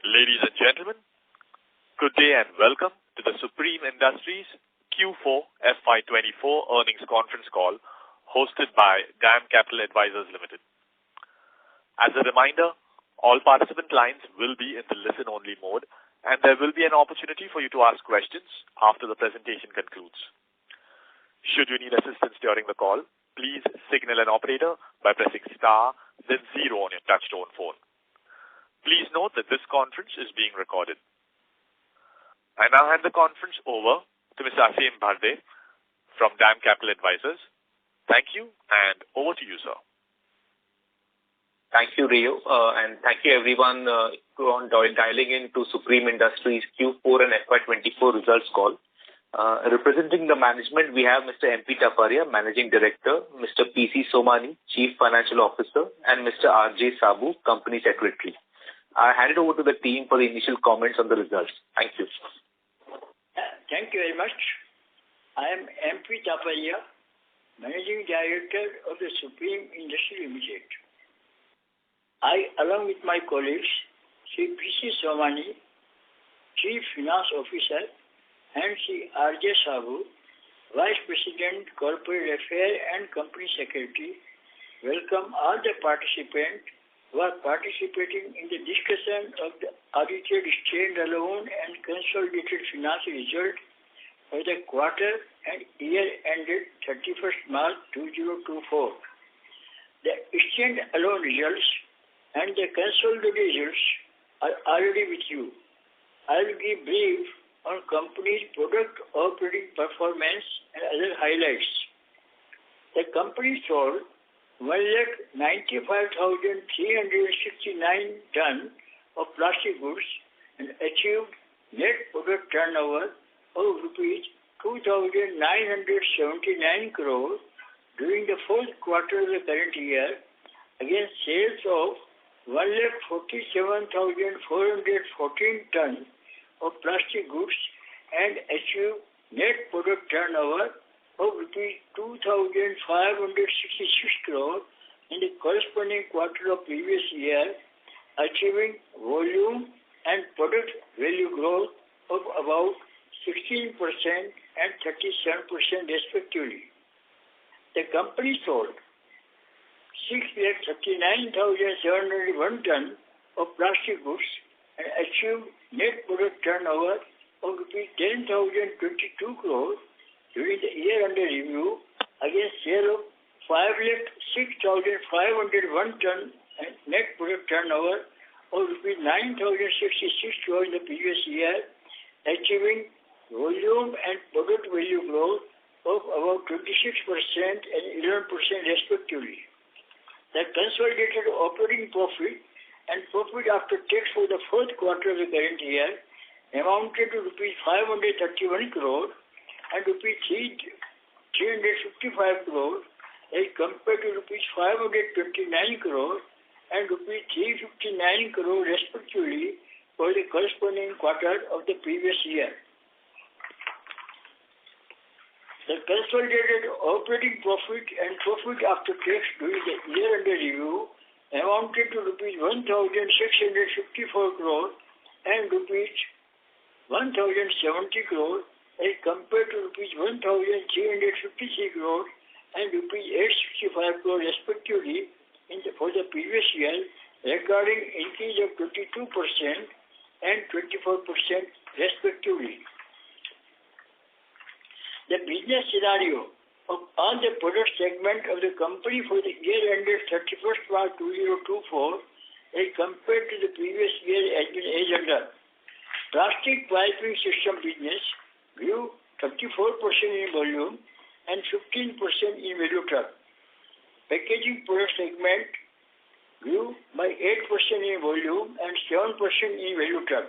Ladies and gentlemen, good day and welcome to the Supreme Industries Q4 FY24 earnings conference call hosted by DAM Capital Advisors Limited. As a reminder, all participant lines will be in the listen-only mode and there will be an opportunity for you to ask questions after the presentation concludes. Should you need assistance during the call, please signal an operator by pressing star, then 0 on your touchtone phone. Please note that this conference is being recorded. I now hand the conference over to Mr. Asim Bharde from DAM Capital Advisors. Thank you, and over to you, sir. Thank you, Rio, and thank you everyone on dialing in to Supreme Industries Q4 and FY24 results call. Representing the management, we have Mr. MP Taparia, Managing Director, Mr. PC Somani, Chief Financial Officer, and Mr. RJ Sabu, Company Secretary. I hand it over to the team for the initial comments on the results. Thank you. Thank you very much. I am MP Taparia, Managing Director of the Supreme Industries Limited. I, along with my colleagues, Sri PC Somani, Chief Finance Officer, and Sri RJ Sabu, Vice President, Corporate Affairs and Company Secretary, welcome all the participants who are participating in the discussion of the audited standalone and consolidated financial result for the quarter and year ended 31st March 2024. The standalone results and the consolidated results are already with you. I will give brief on company's product operating performance and other highlights. The company sold 195,369 tons of plastic goods and achieved net product turnover of rupees 2,979 crore during the fourth quarter of the current year against sales of 147,414 tons of plastic goods and achieved net product turnover of rupees 2,566 crore in the corresponding quarter of previous year, achieving volume and product value growth of about 16% and 37% respectively. The company sold 639,701 tons of plastic goods and achieved net product turnover of rupees 10,022 crore during the year under review against sale of 506,501 tons and net product turnover of rupees 9,066 crore in the previous year, achieving volume and product value growth of about 26% and 11% respectively. The consolidated operating profit and profit after tax for the fourth quarter of the current year amounted to rupees 531 crore and rupees 355 crore as compared to rupees 529 crore and rupees 359 crore respectively for the corresponding quarter of the previous year. The consolidated operating profit and profit after tax during the year under review amounted to rupees 1,654 crore and rupees 1,070 crore as compared to rupees 1,353 crore and rupees 865 crore respectively for the previous year, recording increase of 22% and 24% respectively. The business scenario of all the product segment of the company for the year ended 31st March 2024 as compared to the previous year has been as under. Plastic piping system business grew 34% in volume and 15% in value term. Packaging product segment grew by 8% in volume and 7% in value term.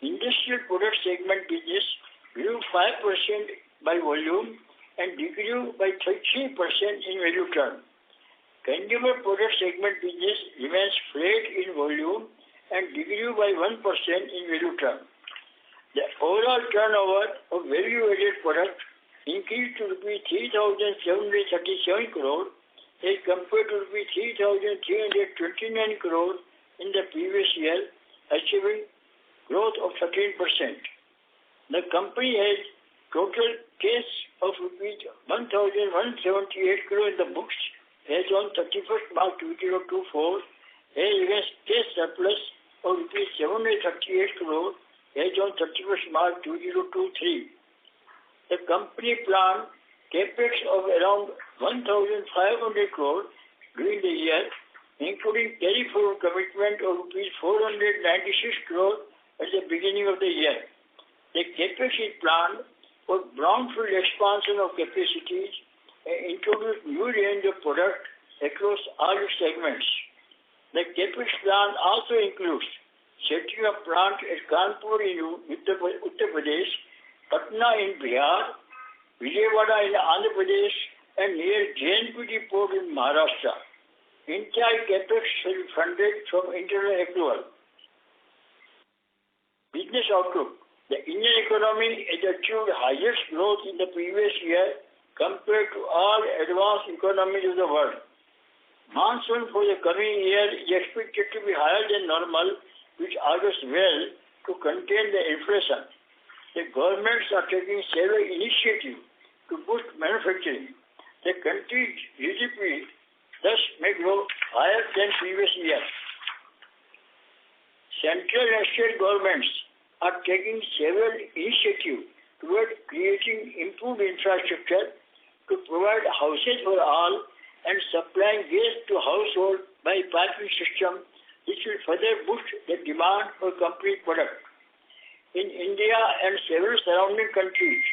Industrial product segment business grew 5% by volume and decreased by 13% in value term. Consumer product segment business remains flat in volume and decreased by 1% in value term. The overall turnover of value-added product increased to rupees 3,737 crore as compared to rupees 3,329 crore in the previous year, achieving 13%. The company has total cash of rupees 1,178 crore in the books as on 31st March 2024, as against cash surplus of rupees 738 crore as on 31st March 2023. The company planned capex of around 1,500 crore during the year, including carry forward commitment of rupees 496 crore at the beginning of the year. The capex is planned for brownfield expansion of capacities and introduce new range of products across all segments. The capex plan also includes setting up plant at Kanpur in Uttar Pradesh, Patna in Bihar, Vijayawada in Andhra Pradesh, and near JNPT port in Maharashtra. Entire capex will be funded from internal accrual. Business outlook. The Indian economy has achieved highest growth in the previous year compared to all advanced economies of the world. Monsoon for the coming year is expected to be higher than normal, which augurs well to contain the inflation. The governments are taking several initiatives to boost manufacturing. The country's GDP thus may grow higher than previous year. Central and state governments are taking several initiatives toward creating improved infrastructure to provide houses for all and supplying gas to households by piping system, which will further boost the demand for complete products. In India and several surrounding countries,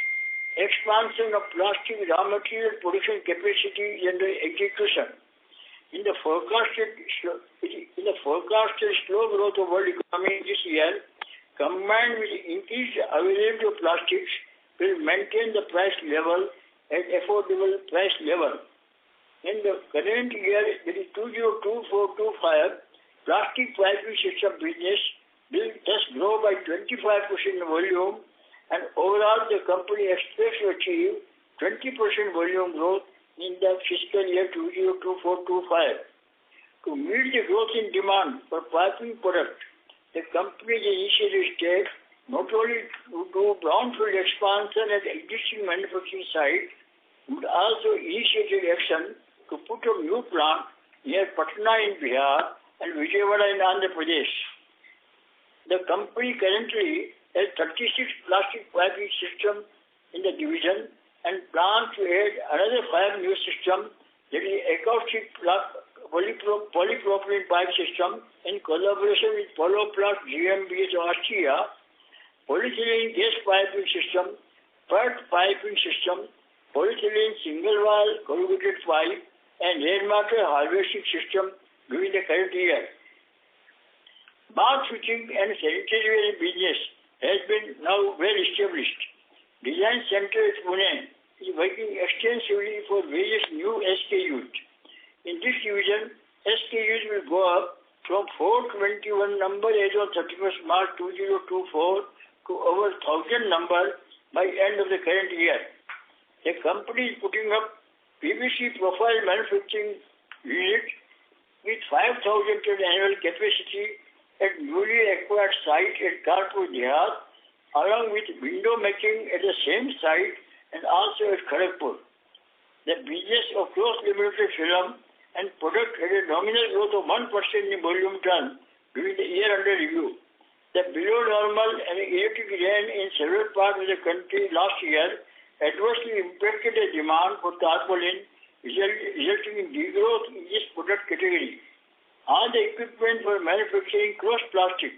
expansion of plastic raw material production capacity is under execution. In the forecasted slow growth of world economy this year, combined with increased availability of plastics, will maintain the price level at affordable price level. In the current year, that is 2024-25, plastic piping system business will thus grow by 25% in volume, and overall the company expects to achieve 20% volume growth in the fiscal year 2024-25. To meet the growth in demand for piping products, the company's initiative steps not only to do brownfield expansion at existing manufacturing sites, but also initiated action to put up new plant near Patna in Bihar and Vijayawada in Andhra Pradesh. The company currently has 36 plastic piping systems in the division and plans to add another 5 new systems, that is acoustic polypropylene pipe system in collaboration with Poloplast GmbH Austria, polyethylene gas piping system, PERT piping system, polyethylene single-wall corrugated pipe, and rainwater harvesting system during the current year. Bath fitting and sanitary business has been now well established. Design Center at Pune is working extensively for various new SKUs. In this division, SKUs will go up from 421 number as of 31st March 2024 to over 1,000 number by end of the current year. The company is putting up PVC profile manufacturing unit with 5,000 ton annual capacity at newly acquired site at Kanpur, Bihar, along with window making at the same site and also at Kharagpur. The business of cross-laminated film and product had a nominal growth of 1% in volume term during the year under review. The below normal and erratic rain in several parts of the country last year adversely impacted the demand for tarpaulin, resulting in degrowth in this product category. All the equipment for manufacturing cross plastic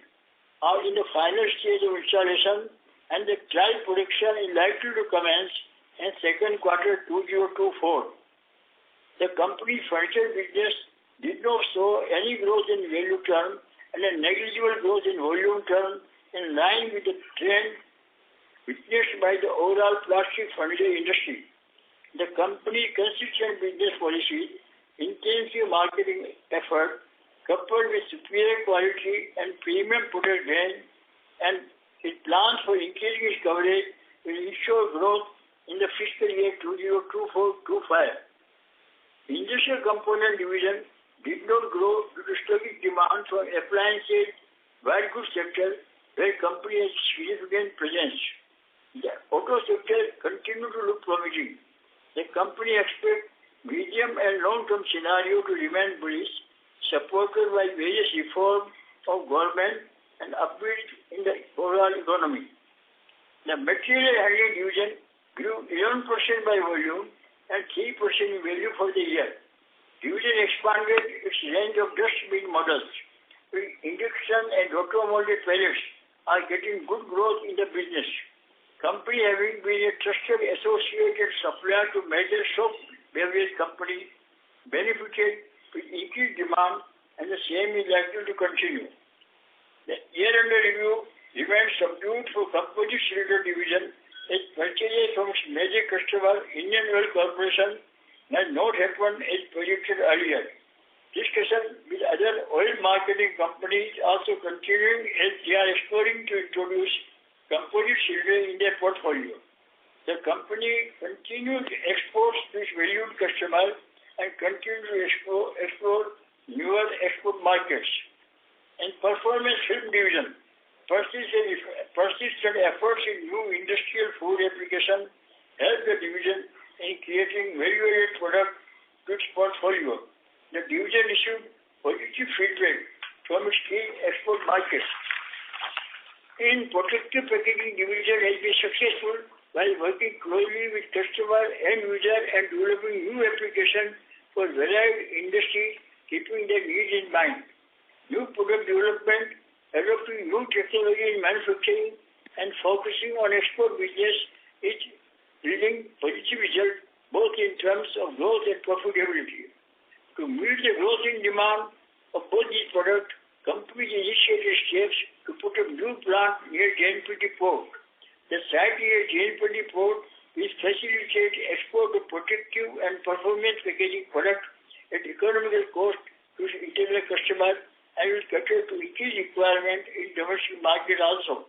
are in the final stage of installation, and the trial production is likely to commence in second quarter 2024. The company's furniture business did not show any growth in value term and a negligible growth in volume term, in line with the trend witnessed by the overall plastic furniture industry. The company's consistent business policy, intensive marketing effort, coupled with superior quality and premium product range, and its plans for increasing its coverage will ensure growth in the fiscal year 2024-25. The industrial component division did not grow due to sluggish demand for appliances, white goods sector, where company has significant presence. The auto sector continue to look promising. The company expects medium and long-term scenario to remain bullish, supported by various reforms of government and upbeat in the overall economy. The material handling division grew 11% by volume and 3% in value for the year. Division expanded its range of dustbin models. With induction and roto-molded pellets are getting good growth in the business. Company, having been a trusted associated supplier to major soft beverage company, benefited with increased demand, and the same is likely to continue. The year under review remains subdued for composite cylinder division as purchases from its major customer, Indian Oil Corporation, has not happened as projected earlier. Discussion with other oil marketing companies also continuing as they are exploring to introduce composite cylinder in their portfolio. The company continues exports to its valued customers and continues to explore newer export markets. In performance film division, persistent efforts in new industrial food application help the division in creating value-added product to its portfolio. The division issued positive feedback from its key export markets. In protective packaging division has been successful while working closely with customer end user and developing new applications for varied industries, keeping their needs in mind. New product development, adopting new technology in manufacturing, and focusing on export business is yielding positive results both in terms of growth and profitability. To meet the growth in demand of both these products, companies initiated steps to put a new plant near JNPT port. The site near JNPT port will facilitate export of protective and performance packaging products at economical cost to internal customers and will cater to increased requirement in domestic market also.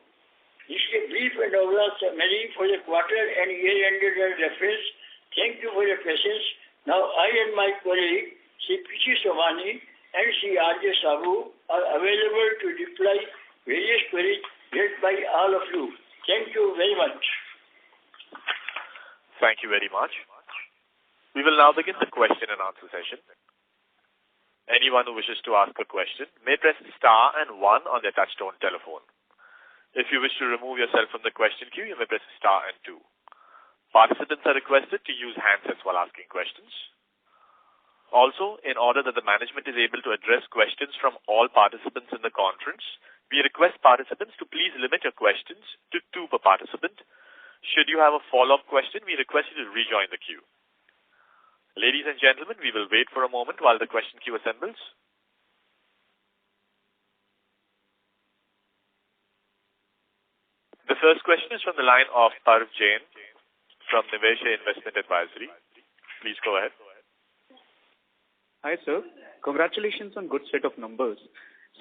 This is a brief and overall summary for the quarter and year-ended reference. Thank you for your patience. Now I and my colleague, Sri P.C. Somani and Sri R.J. Sabu are available to reply various queries raised by all of you. Thank you very much. Thank you very much. We will now begin the question and answer session. Anyone who wishes to ask a question may press star and 1 on their touchtone telephone. If you wish to remove yourself from the question queue, you may press star and 2. Participants are requested to use handsets while asking questions. Also, in order that the management is able to address questions from all participants in the conference, we request participants to please limit your questions to 2 per participant. Should you have a follow-up question, we request you to rejoin the queue. Ladies and gentlemen, we will wait for a moment while the question queue assembles. The first question is from the line of Parv Jain from Nivesha Investment Advisory. Please go ahead. Hi, sir. Congratulations on good set of numbers.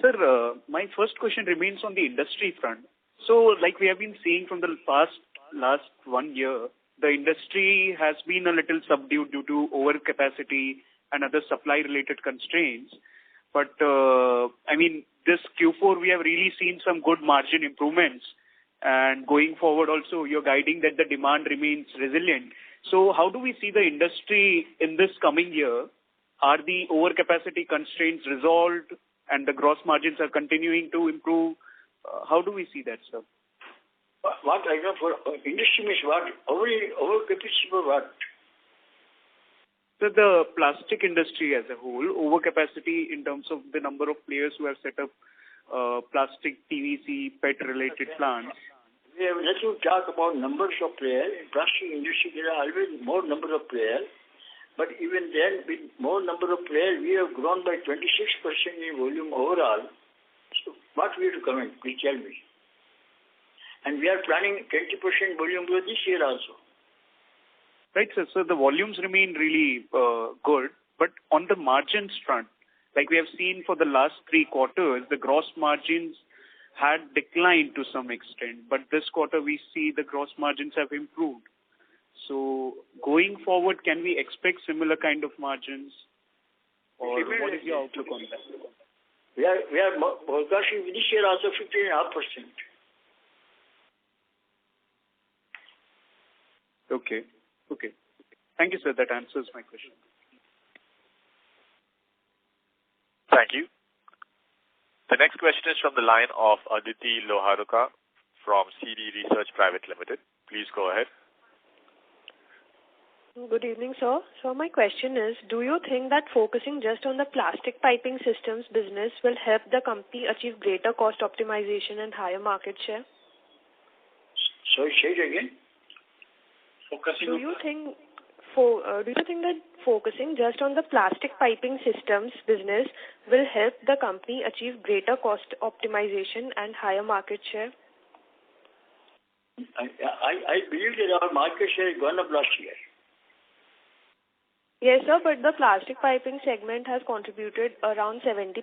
Sir, my first question remains on the industry front. So, like we have been seeing from the last 1 year, the industry has been a little subdued due to overcapacity and other supply-related constraints. But, this Q4, we have really seen some good margin improvements. And going forward also, you're guiding that the demand remains resilient. So how do we see the industry in this coming year? Are the overcapacity constraints resolved and the gross margins are continuing to improve? How do we see that, sir? What I know for industry means what? Overcapacity for what? So the plastic industry as a whole, overcapacity in terms of the number of players who have set up plastic, PVC, PET-related plants. We have let you talk about numbers of players. In plastic industry, there are always more number of players. But even then, with more number of players, we have grown by 26% in volume overall. So what we have to comment? Please tell me. And we are planning 20% volume growth this year also. Right, sir. So the volumes remain really good. But on the margins front, like we have seen for the last 3 quarters, the gross margins had declined to some extent. But this quarter, we see the gross margins have improved. So going forward, can we expect similar kind of margins? Or what is your outlook on that? We are forecasting this year also 15.5%. Okay. Thank you, sir. That answers my question. Thank you. The next question is from the line of Aditi Loharuka from CD Research Private Limited. Please go ahead. Good evening, sir. So my question is, do you think that focusing just on the plastic piping systems business will help the company achieve greater cost optimization and higher market share? Sorry, say it again. Do you think that focusing just on the plastic piping systems business will help the company achieve greater cost optimization and higher market share? I believe that our market share has gone up last year. Yes, sir, but the plastic piping segment has contributed around 70%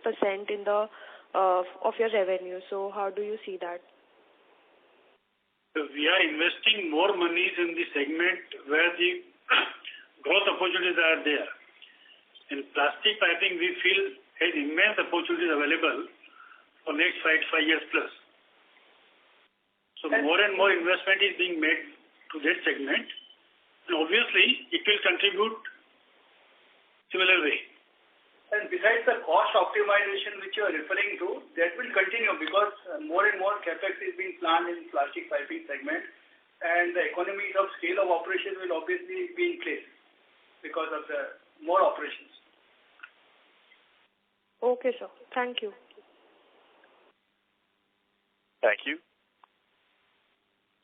in the of your revenue. So how do you see that? So we are investing more monies in the segment where the growth opportunities are there. In plastic piping, we feel has immense opportunities available for next 5 years plus. So more and more investment is being made to that segment, and obviously it will contribute similar way. And besides the cost optimization which you are referring to, that will continue because more and more capex is being planned in plastic piping segment, and the economies of scale of operation will obviously be in place because of the more operations. Okay, sir. Thank you. Thank you.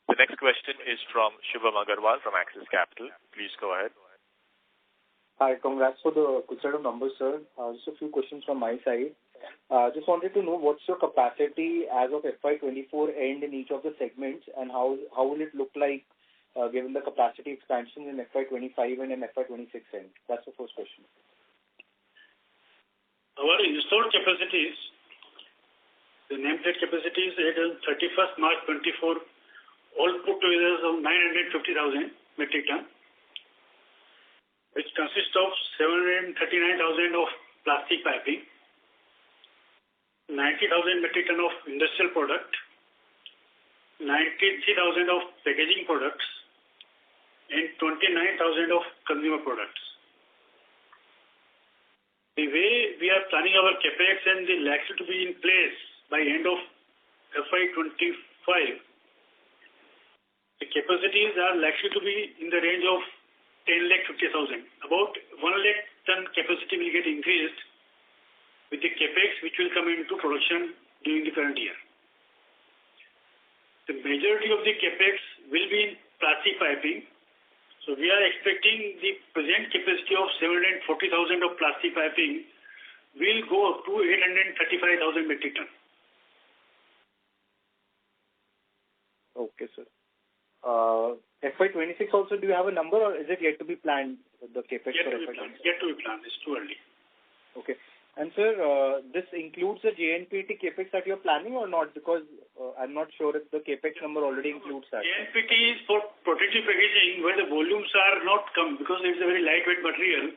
The next question is from Shubham Agarwal from Axis Capital. Please go ahead. Hi, congrats for the good set of numbers, sir. Just a few questions from my side. Just wanted to know what's your capacity as of FY24 end in each of the segments, and how will it look like given the capacity expansion in FY25 and in FY26 end? That's the first question. Our installed capacities, the nameplate capacities as on 31st March 24, all put together of 950,000 metric ton, which consists of 739,000 of plastic piping, 90,000 metric ton of industrial product, 93,000 of packaging products, and 29,000 of consumer products. The way we are planning our capex and the likely to be in place by end of FY25, the capacities are likely to be in the range of 10,50,000. About 1 lakh ton capacity will get increased with the capex which will come into production during the current year. The majority of the capex will be in plastic piping. So we are expecting the present capacity of 740,000 of plastic piping will go up to 835,000 metric ton. Okay, sir. FY26 also, do you have a number, or is it yet to be planned, the capex for FY26? Yet to be planned. It's too early. Okay. And sir, this includes the JNPT capex that you're planning or not? Because I'm not sure if the capex number already includes that. JNPT is for protective packaging where the volumes are not come because it's a very lightweight material.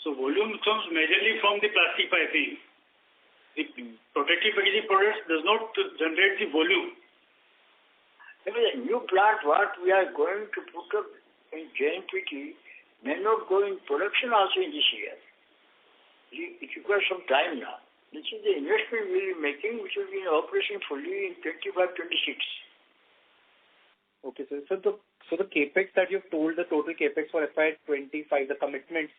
So volume comes majorly from the plastic piping. The protective packaging products does not generate the volume. The new plant what we are going to put up in JNPT may not go in production also in this year. It requires some time now. This is the investment we will be making, which will be in operation fully in 25-26. Okay, sir. So the capex that you've told, the total capex for FY25, the commitments,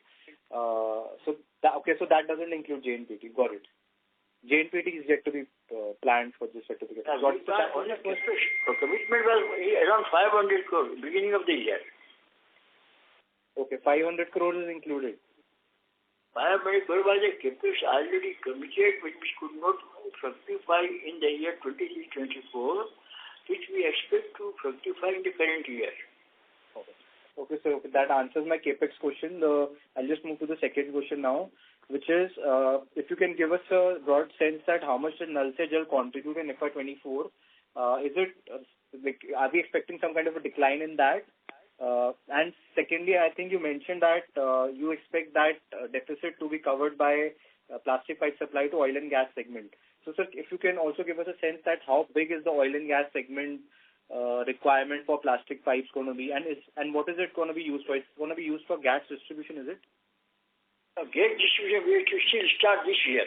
so that doesn't include JNPT. Got it. JNPT is yet to be planned for this certificate. The commitment was around 500 crore beginning of the year. Okay, 500 crores is included. 500 crore was a capex already committed, which could not fructify in the year 23-24, which we expect to fructify in the current year. Okay, sir. Okay, that answers my capex question. I'll just move to the second question now, which is if you can give us a broad sense that how much did Nal Se Jal contribute in FY24? Is it are we expecting some kind of a decline in that? And secondly, I think you mentioned that you expect that deficit to be covered by plastic pipe supply to oil and gas segment. So, sir, if you can also give us a sense that how big is the oil and gas segment requirement for plastic pipes going to be, and what is it going to be used for? It's going to be used for gas distribution, is it? Gas distribution we have to still start this year.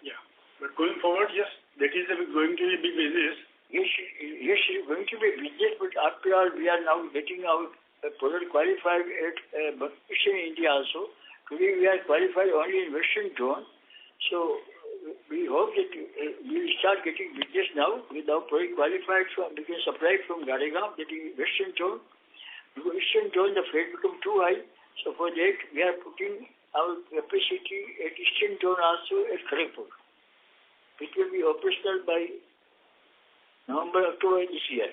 Yeah, but going forward, yes, that is going to be a big business. Yes, it's going to be a business, but after all, we are now getting our product qualified at Eastern India also. Today we are qualified only in Western zone. So we hope that we will start getting business now with our product qualified from, we can supply from Gadegaon, that is Western zone. Because Eastern zone, the freight become too high. So for that, we are putting our capacity at Eastern zone also at Kharagpur. It will be operational by November, October this year.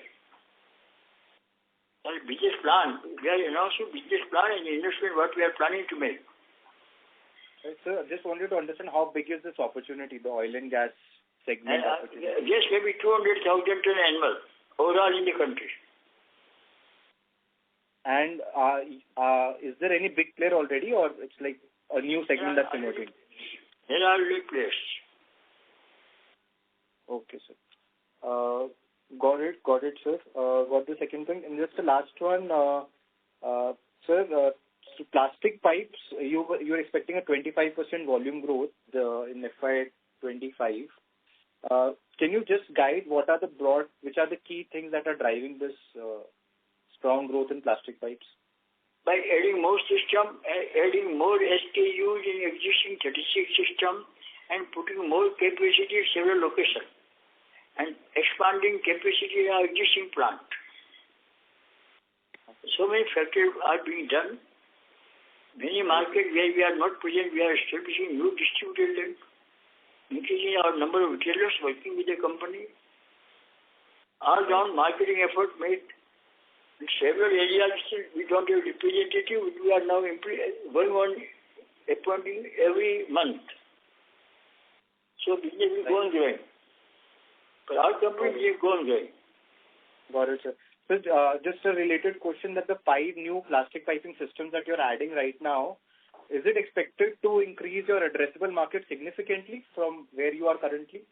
Our business plan, we are announcing business plan and investment what we are planning to make. Right, sir, I just wanted to understand how big is this opportunity, the oil and gas segment opportunity? Yes, maybe 200,000 ton annual overall in the country. And is there any big player already, or it's like a new segment that's emerging? There are big players. Okay, sir. Got it, sir. Got the second thing. And just the last one, sir, so plastic pipes, you're expecting a 25% volume growth in FY25. Can you just guide which are the key things that are driving this strong growth in plastic pipes? By adding more system, adding more SKUs in existing 36 system, and putting more capacity in several locations, and expanding capacity in our existing plant. So many factors are being done. Many markets where we are not present, we are establishing new distributor links, increasing our number of retailers working with the company. All round marketing effort made in several areas. We don't have representative. We are now going on appointing every month. So business is going growing. But our company is going growing. Got it, sir. So just a related question, that the 5 new plastic piping systems that you're adding right now, is it expected to increase your addressable market significantly from where you are currently?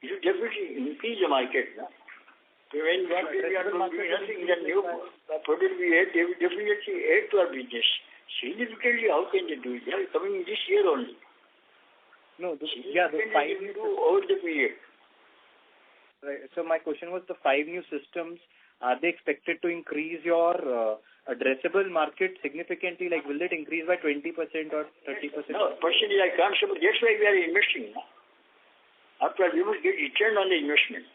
It will definitely increase the market. No? When we are doing nothing in the new product we add, they will definitely add to our business. Significantly, how can they do it? They are coming this year only. No, the 5 new over the period. Right. So my question was, the 5 new systems, are they expected to increase your addressable market significantly? Like, will it increase by 20% or 30%? No, personally I can't say, but that's why we are investing. After all, we must get return on the investment.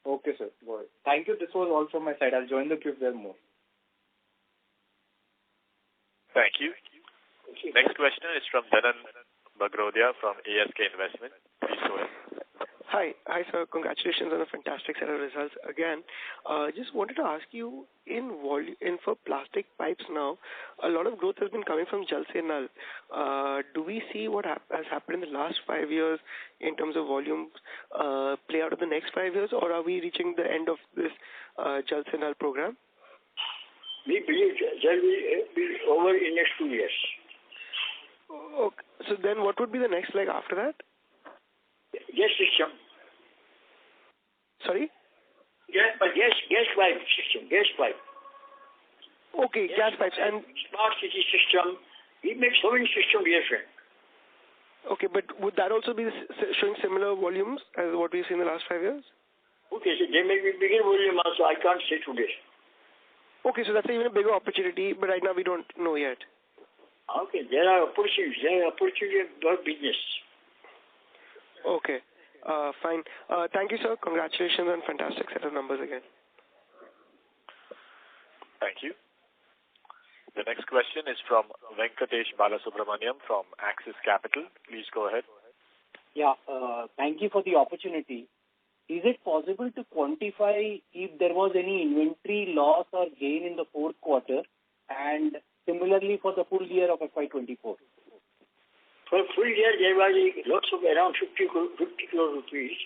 Okay, sir. Got it. Thank you. This was all from my side. I'll join the queue if there are more. Thank you. Next question is from Dhanan Bagrodia from ASK Investment. Please go ahead. Hi, sir. Congratulations on a fantastic set of results again. Just wanted to ask you, for plastic pipes now, a lot of growth has been coming from Jal Se Nal. Do we see what has happened in the last 5 years in terms of volume play out in the next 5 years, or are we reaching the end of this Jal Se Nal program? We believe Jal will be over in next 2 years. Okay. So then what would be the next leg after that? Gas system. Sorry? Gas pipe system. Gas pipe. Okay, gas pipes. And smart city system. We make so many systems different. Okay, but would that also be showing similar volumes as what we've seen in the last 5 years? Okay, so they may be bigger volume also. I can't say today. Okay, so that's even a bigger opportunity, but right now we don't know yet. Okay, there are opportunities. There are opportunities for business. Okay, fine. Thank you, sir. Congratulations on fantastic set of numbers again. Thank you. The next question is from Venkatesh Balasubramaniam from Axis Capital. Please go ahead. Yeah, thank you for the opportunity. Is it possible to quantify if there was any inventory loss or gain in the fourth quarter, and similarly for the full year of FY24? For full year, there was a loss of around 50 crore rupees.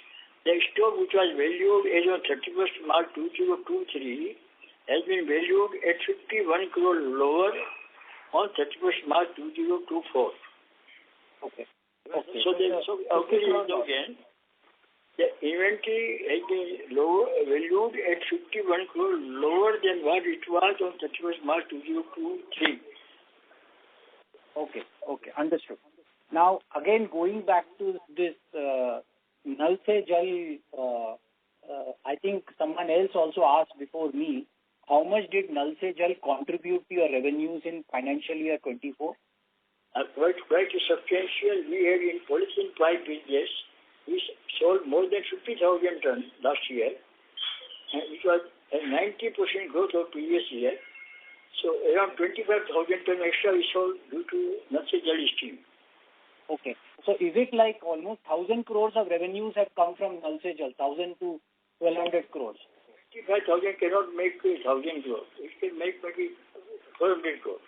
The stock which was valued as on 31st March 2023 has been valued at 51 crore lower on 31st March 2024. Okay. So again, the inventory has been valued at 51 crore, lower than what it was on 31st March 2023. Okay, understood. Now, again, going back to this Nal Se Jal, I think someone else also asked before me, how much did Nal Se Jal contribute to your revenues in financial year 24? Quite substantial. We had in polythene pipe business, we sold more than 50,000 tons last year, and it was a 90% growth of previous year. So around 25,000 tons extra we sold due to Nal Se Jal scheme. Okay. So is it like almost 1,000 crores of revenues have come from Nal Se Jal, 1,000 to 1,200 crores? 25,000 cannot make 1,000 crores. It can make maybe 400 crores.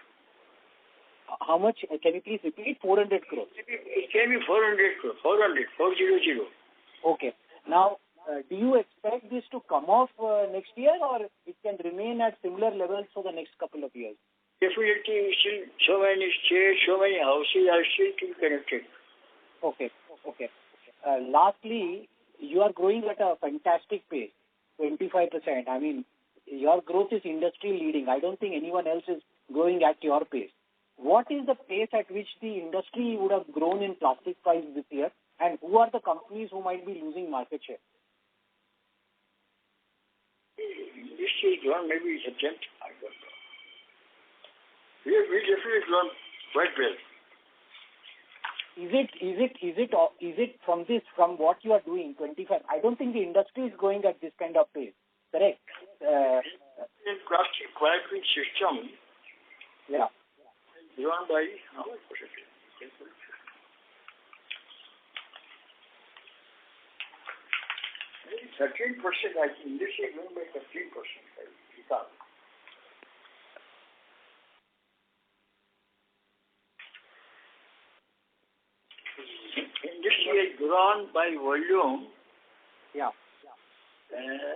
How much? Can you please repeat? 400 crores. It can be 400 crores. 400. Okay. Now, do you expect this to come off next year, or it can remain at similar levels for the next couple of years? Definitely, still so many states, so many houses are still connected. Okay. Lastly, you are growing at a fantastic pace, 25%. I mean, your growth is industry leading. I don't think anyone else is growing at your pace. What is the pace at which the industry would have grown in plastic pipes this year, and who are the companies who might be losing market share? This is grown maybe a tenth. I don't know. We definitely grown quite well. Is it from what you are doing, 25? I don't think the industry is growing at this kind of pace. Correct? In plastic piping system, yeah. Grown by how much percentage? 13%. I think this is grown by 13%. Industry has grown by volume. Yeah. 13.79%.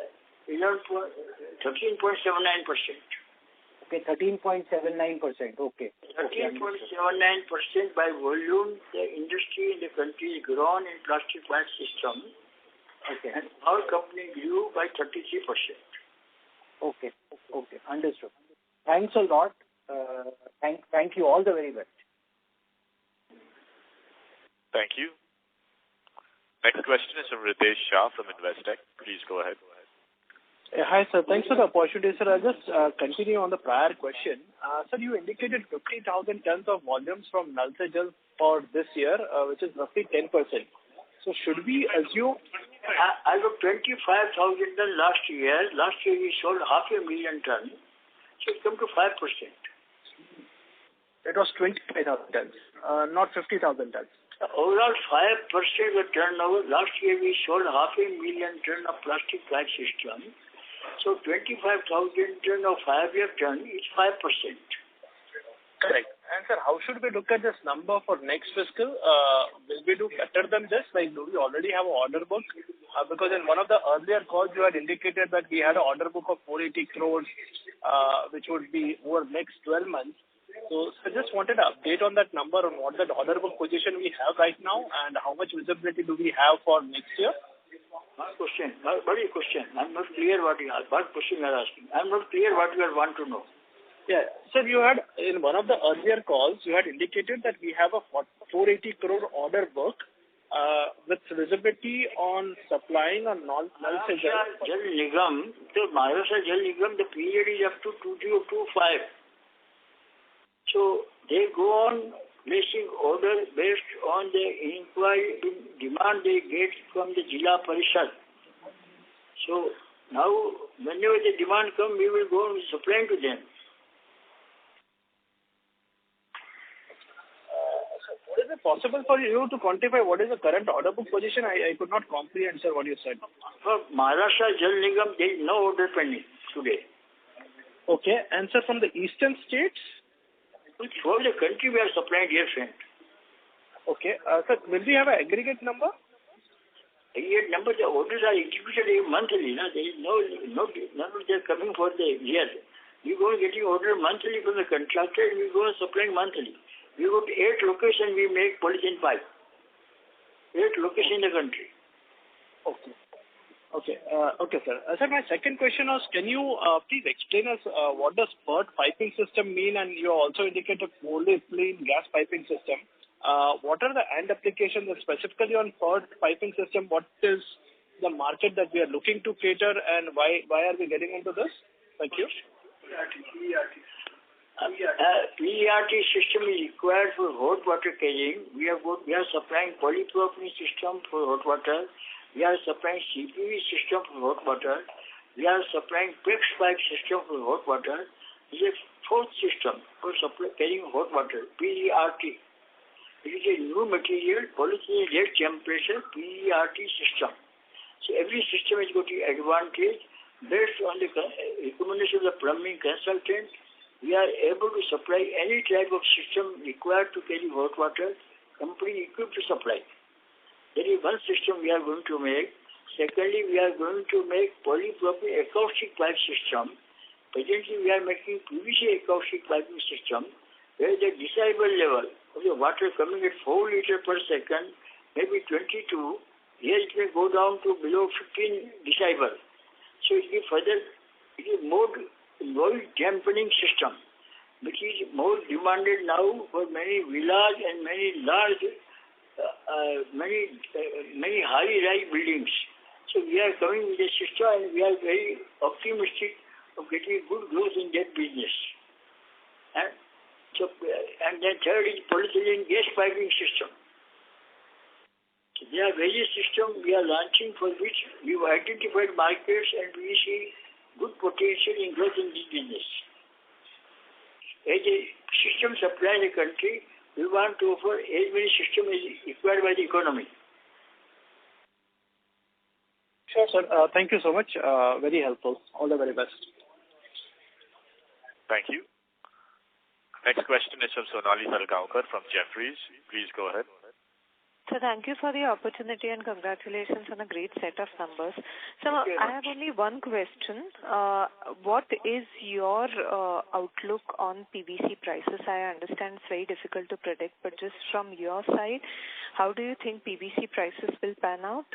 Okay, 13.79%. Okay. 13.79% by volume. The industry in the country has grown in plastic pipe system. Okay. And our company grew by 33%. Okay. Understood. Thanks a lot. Thank you. All the very best. Thank you. Next question is from Ritesh Shah from Investec. Please go ahead. Hi, sir. Thanks for the opportunity, sir. I'll just continue on the prior question. Sir, you indicated 50,000 tons of volumes from Nal Se Jal for this year, which is roughly 10%. So should we assume... I got 25,000 tons last year. Last year we sold 500,000 tons. So it come to 5%. It was 25,000 tons, not 50,000 tons. Overall 5% of turnover. Last year we sold 500,000 tons of plastic pipe system. So 25,000 tons of 5-year ton is 5%. Correct. And sir, how should we look at this number for next fiscal? Will we do better than this? Like, do we already have an order book? Because in one of the earlier calls, you had indicated that we had an order book of 480 crores, which would be over next 12 months. So I just wanted an update on that number, on what that order book position we have right now, and how much visibility do we have for next year? What question? What is your question? I'm not clear what question you are asking. I'm not clear what you want to know. Yeah. Sir, you had, in one of the earlier calls, you had indicated that we have a 480 crore order book with visibility on supplying a Nal Se Jal. Jal Nigam, the Maharashtra Jal Nigam, the period is up to 2025. So they go on placing order based on the inquiry demand they get from the Jila Parishad. So now, whenever the demand comes, we will go and supply to them. Is it possible for you to quantify what is the current order book position? I could not comprehend, sir, what you said. For Maharashtra Jal Nigam, there is no order pending today. Okay. And sir, from the eastern states? For the country we are supplying, dear friend. Okay. Sir, will we have an aggregate number? Aggregate number, the orders are executed monthly. No? There is none of them coming for the year. We go and getting order monthly from the contractor, and we go and supplying monthly. We go to 8 locations, we make polythene pipe. 8 locations in the country. Okay. Okay. Okay, sir. Sir, my second question was, can you please explain us what does PERT piping system mean? And you also indicated cold ethylene gas piping system. What are the end applications specifically on PERT piping system? What is the market that we are looking to cater, and why are we getting into this? Thank you. PERT system is required for hot water carrying. We are supplying polypropylene system for hot water. We are supplying CPV system for hot water. We are supplying PEX pipe system for hot water. This is a fourth system for carrying hot water, PERT. It is a new material, polyethylene red temperature, PERT system. So every system is got the advantage. Based on the recommendation of the plumbing consultant, we are able to supply any type of system required to carry hot water, company equipped to supply. There is one system we are going to make. Secondly, we are going to make polypropylene acoustic pipe system. Presently, we are making PVC acoustic piping system, where the decibel level of the water coming at 4 liters per second, maybe 22, here it may go down to below 15 decibel. So it is more noise dampening system, which is more demanded now for many villas and many large, many high-rise buildings. So we are coming with a system, and we are very optimistic of getting good growth in that business. And then third is polyethylene gas piping system. So there are various systems we are launching, for which we have identified markets, and we see good potential in growth in this business. As a system supplier in the country, we want to offer as many systems as required by the economy. Sure, sir. Thank you so much. Very helpful. All the very best. Thank you. Next question is from Sonali Salgaonkar from Jefferies. Please go ahead. So thank you for the opportunity and congratulations on a great set of numbers. So I have only one question. What is your outlook on PVC prices? I understand it's very difficult to predict, but just from your side, how do you think PVC prices will pan out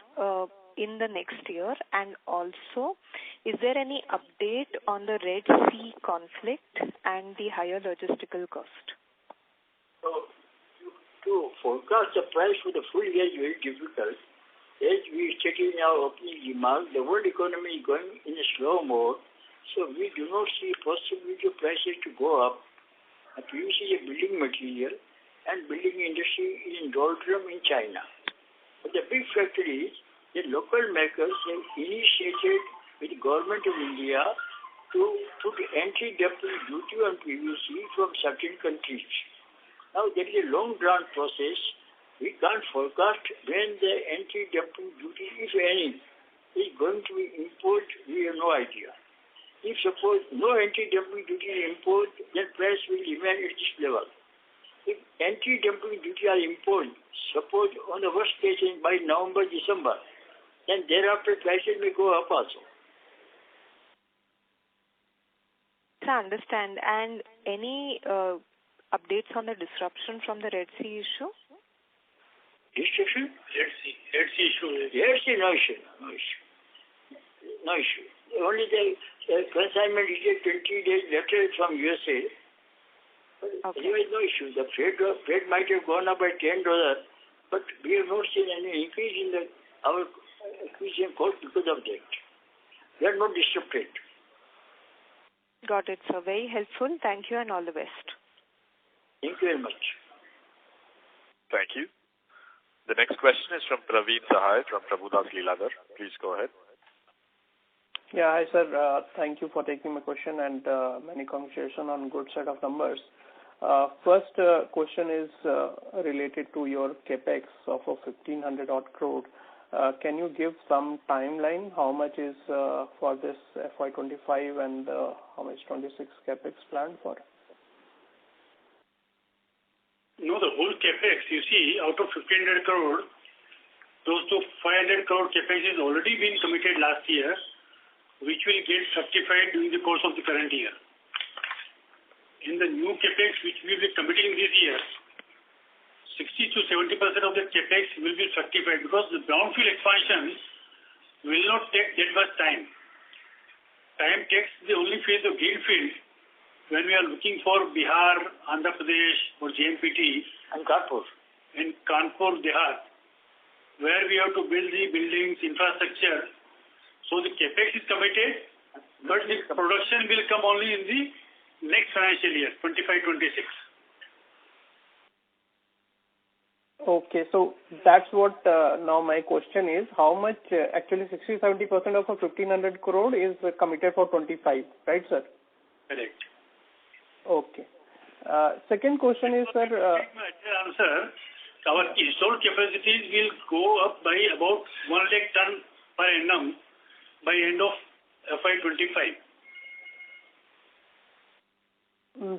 in the next year? And also, is there any update on the Red Sea conflict and the higher logistical cost? To forecast the price for the full year is very difficult. As we stated in our opening remarks, the world economy is going in a slow mode, so we do not see possibility of prices to go up. PVC is a building material, and building industry is in doldrum in China. But the big factor is that local makers have initiated with the government of India to put anti-dumping duty on PVC from certain countries. Now, there is a long-drawn process. We can't forecast when the anti-dumping duty, if any, is going to be imposed. We have no idea. If suppose no anti-dumping duty is imposed, then price will remain at this level. If anti-dumping duty are imposed, suppose on the worst case by November, December, then thereafter prices may go up also. I understand. And any updates on the disruption from the Red Sea issue? Disruption? Red Sea issue. Red Sea, no issue. Only the consignment is a 20 days letter from USA. Okay. There is no issue. The freight might have gone up by $10, but we have not seen any increase in our acquisition cost because of that. We are not disrupted. Got it, sir. Very helpful. Thank you and all the best. Thank you very much. Thank you. The next question is from Praveen Sahai from Prabhudas Lilladher. Please go ahead. Yeah, hi sir. Thank you for taking my question and many congratulations on good set of numbers. First question is related to your capex of 1,500 odd crore. Can you give some timeline? How much is for this FY25 and how much 26 capex planned for? No, the whole capex, you see, out of 1,500 crore, close to 500 crore capex has already been committed last year, which will get certified during the course of the current year. In the new capex, which we will be committing this year, 60 to 70% of the capex will be certified, because the brownfield expansion will not take that much time. Time takes the only phase of greenfield when we are looking for Bihar, Andhra Pradesh or JNPT And Kanpur. in Kanpur, Dehat, where we have to build the buildings, infrastructure. So the capex is committed, but the production will come only in the next financial year, 25-26. Okay, so that's what now my question is. How much, actually 60-70% of a 1,500 crore is committed for 25, right, sir? Correct. Okay. Second question is, sir... answer, our installed capacities will go up by about 1 lakh ton per annum by end of FY25.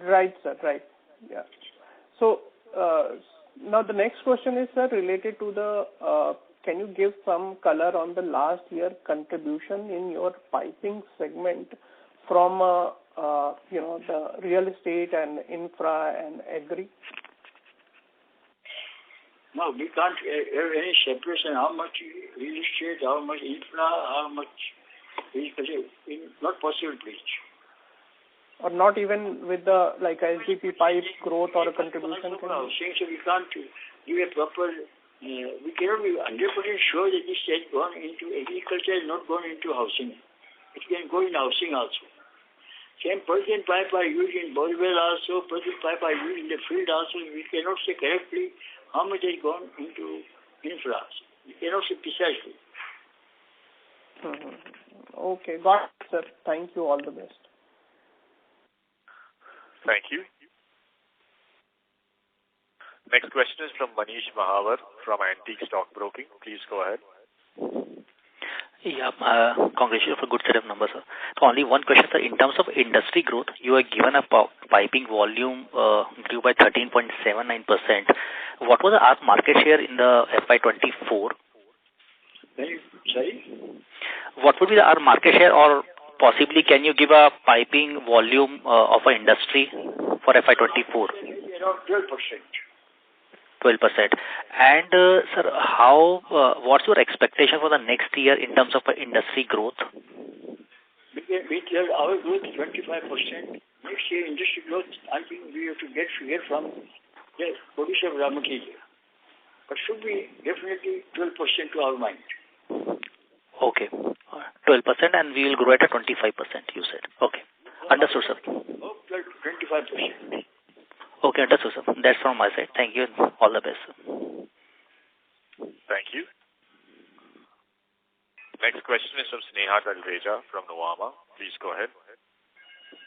Right, sir, right. Yeah. So, now the next question is, sir, related to the, can you give some color on the last year contribution in your piping segment from, the real estate and infra and agri? No, we can't have any separation. How much real estate, how much infra, how much not possible, please. Or not even with the SGP pipe growth or a contribution? Housing, so we can't give a proper. We cannot be 100% sure that this has gone into agriculture, not gone into housing. It can go in housing also. Same polythene pipe are used in borewell also, polythene pipe are used in the field also. We cannot say correctly how much has gone into infra. We cannot say precisely. Okay, got it, sir. Thank you. All the best. Thank you. Next question is from Manish Mahawar from Antique Stock Broking. Please go ahead. Yeah, congratulations for good set of numbers, sir. So only one question, sir. In terms of industry growth, you are given a piping volume grew by 13.79%. What was our market share in the FY24? Sorry? What would be our market share, or possibly can you give a piping volume of an industry for FY24? Around 12%. 12%. And, sir, what's your expectation for the next year in terms of industry growth? We tell our growth is 25%. Next year, industry growth, I think we have to get figure from the producer of raw material. But should be definitely 12% to our mind. Okay. 12%, and we will grow at a 25%, you said. Okay. Understood, sir. 25%. Okay, understood, sir. That's from my side. Thank you, and all the best, sir. Thank you. Next question is from Sneha Talreja from Nuvama. Please go ahead.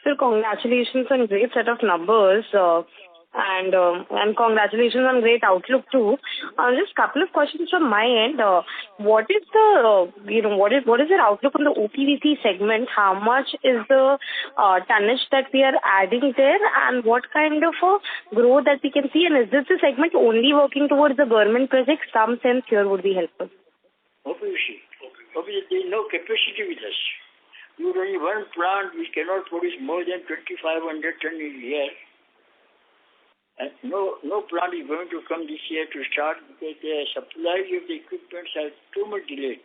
Sir, congratulations on great set of numbers. And congratulations on great outlook too. Just couple of questions from my end. What is the what is your outlook on the OPVC segment? How much is the tonnage that we are adding there, and what kind of growth that we can see? And is this the segment only working towards the government projects? Some sense here would be helpful. OPVC, there is no capacity with us. We have only one plant which cannot produce more than 2,500 tons a year. And no plant is going to come this year to start because the supplies of the equipment are too much delayed.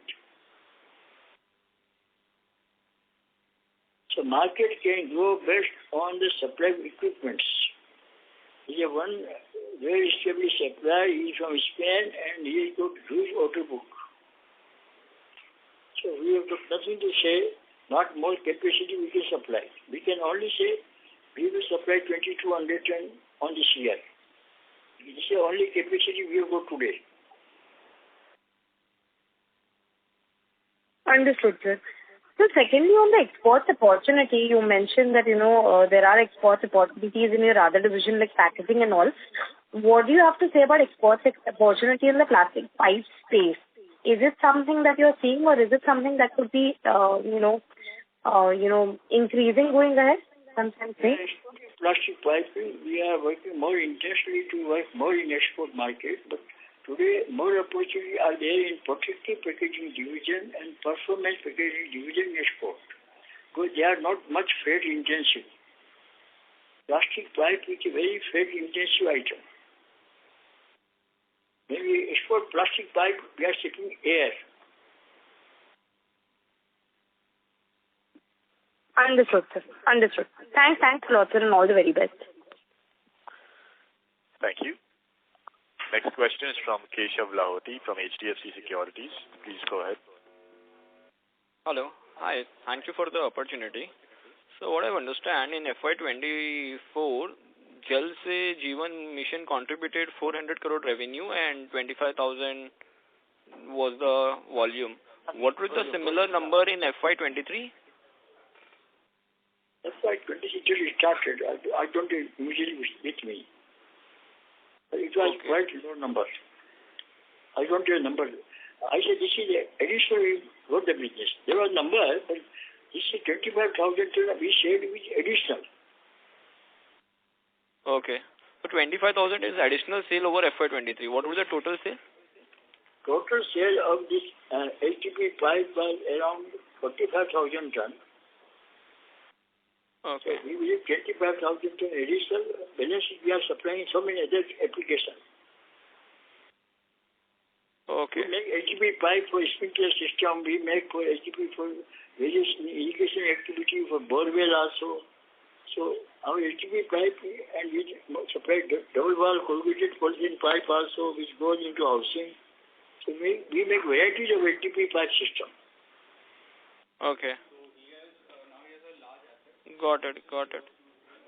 So market can grow based on the supply of equipments. We have one very established supplier, he is from Spain, and he has got huge order book. So we have got nothing to say, not more capacity we can supply. We can only say we will supply 2,200 tons on this year. This is the only capacity we have got today. Understood, sir. So secondly, on the exports opportunity, you mentioned that, there are exports opportunities in your other division like packaging and all. What do you have to say about exports opportunity in the plastic pipe space? Is it something that you're seeing, or is it something that could be, increasing going ahead? Plastic piping, we are working more intensely to work more in export market, but today more opportunities are there in protective packaging division and performance packaging division in export, because they are not much freight intensive. Plastic pipe is a very freight intensive item. When we export plastic pipe, we are taking air. Understood, sir. Understood. Thanks a lot, sir, and all the very best. Thank you. Next question is from Keshav Lahoti from HDFC Securities. Please go ahead. Hello. Hi. Thank you for the opportunity. So what I understand, in FY24, Jal Se Jeevan Mission contributed 400 crore revenue and 25,000 was the volume. What was the similar number in FY23? FY23 started. I don't immediately with me. It was quite low number. I don't have a number. I said this is additional for the business. There was number, but this is 25,000 we said with additional. Okay. So 25,000 is additional sale over FY23. What was the total sale? Total sale of this HTP pipe was around 45,000 ton. Okay. So we will 25,000 ton additional. Balance we are supplying so many other applications. Okay. We make HTP pipe for sprinkler system. We make for HTP for various irrigation activity for borewell also. So our HTP pipe and we supply double wall corrugated polythene pipe also, which goes into housing. So we make varieties of HTP pipe system. Okay. Got it.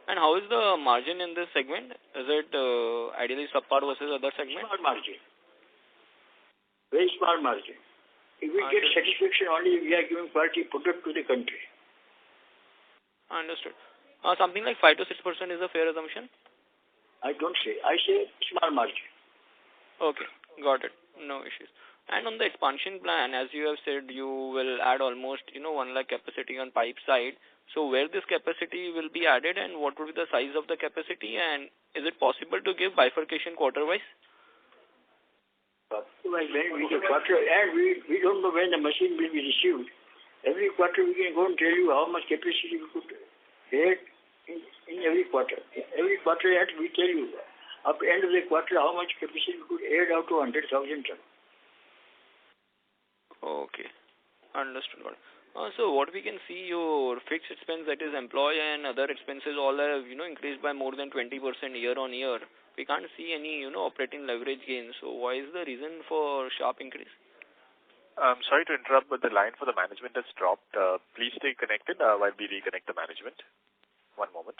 And how is the margin in this segment? Is it ideally subpar versus other segments? Small margin. Very small margin. If we get satisfaction only, we are giving quality product to the country. Understood. Something like 5 to 6% is a fair assumption? I don't say. I say small margin. Okay. Got it. No issues. And on the expansion plan, as you have said, you will add almost 1 lakh capacity on pipe side. So where this capacity will be added and what will be the size of the capacity, and is it possible to give bifurcation quarter-wise? Quarter, and we don't know when the machine will be received. Every quarter we can go and tell you how much capacity we could add in every quarter. Every quarter we tell you at the end of the quarter how much capacity we could add out to 100,000 tons. Okay. Understood. So what we can see, your fixed expense, that is employee and other expenses, all have increased by more than 20% year on year. We can't see any operating leverage gains. So why is the reason for sharp increase? I'm sorry to interrupt, but the line for the management has dropped. Please stay connected while we reconnect the management. One moment.